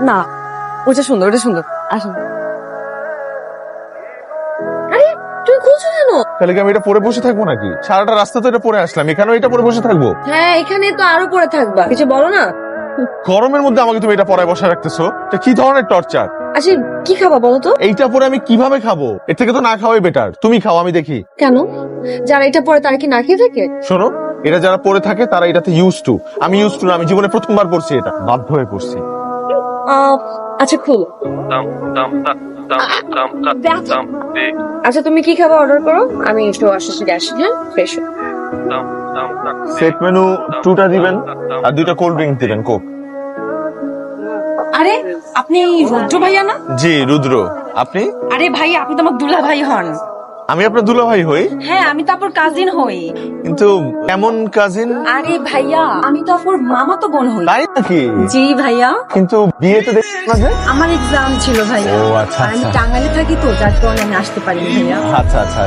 না, ওটা সুন্দর, ওটা সুন্দর। আসুন। আরে তুমি খুলছো কেন? তাহলে কি আমি এটা পরে বসে থাকবো নাকি? সারাটা রাস্তা তো এটা পরে আসলাম, এখানেও এটা পরে বসে থাকবো? হ্যাঁ, এখানে তো আরো পরে থাকবা, কিছু বলো না। গরমের মধ্যে আমাকে তুমি এটা পরে বসে রাখতেছো, এটা কি ধরনের টর্চার? আচ্ছা কি খাবা বলো তো? এইটা পরে আমি কিভাবে খাবো? এর থেকে তো না খাওয়াই বেটার। তুমি খাও, আমি দেখি। কেন? যারা এটা পরে তারা কি না খেয়ে থাকে? শোনো, এটা যারা পরে থাকে তারা এটাতে ইউজ টু। আমি ইউজ টু না, আমি জীবনে প্রথমবার পড়ছি, এটা বাধ্য হয়ে পড়ছি। আচ্ছা খুলো। আচ্ছা তুমি কি খাবা অর্ডার করো, আমি একটু আশেপাশে আসি। হ্যাঁ, ফ্রেশ। সেট মেনু 2টা দিবেন আর 2টা কোল্ড ড্রিঙ্ক দিবেন, কোক। আরে আপনি রুদ্র ভাইয়া না? জি রুদ্র। আপনি? আরে ভাই আপনি তো আমার দুলা ভাই হন। আমি আপনার দুলাভাই হই, হ্যাঁ আমি তো আপনার কাজিন হই। কিন্তু কেমন কাজিন? আরে ভাইয়া আমি তো আপনার মামা তো বোন হই। তাই নাকি? জি ভাইয়া, কিন্তু বিয়েতে দেখছি না যে। আমার এক্সাম ছিল ভাইয়া। ও, আচ্ছা, আর আমি আচ্ছা। টাঙ্গাইলে থাকি তো, যার কারণে আমি আসতে পারিনি ভাইয়া। আচ্ছা আচ্ছা।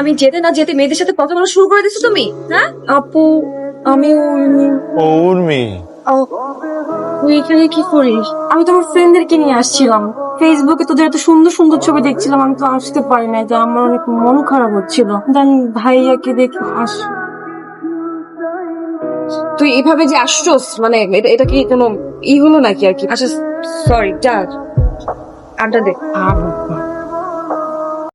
আমি যেতে না যেতে মেয়েদের সাথে কথা বলা শুরু করে দিছো তুমি। হ্যাঁ আপু, আমি ও উর্মি। তুই এখানে কি করিস? আমি তোমার ফ্রেন্ডদেরকে নিয়ে আসছিলাম। ফেসবুকে তোদের এত সুন্দর সুন্দর ছবি দেখছিলাম, আমি তো আসতে পারি না, যে আমার অনেক মন খারাপ হচ্ছিল। দেন ভাইয়াকে দেখে তুই এভাবে যে আসছোস, মানে এটা কি কোনো হলো নাকি আর কি? আচ্ছা সরি, যা আড্ডা দে।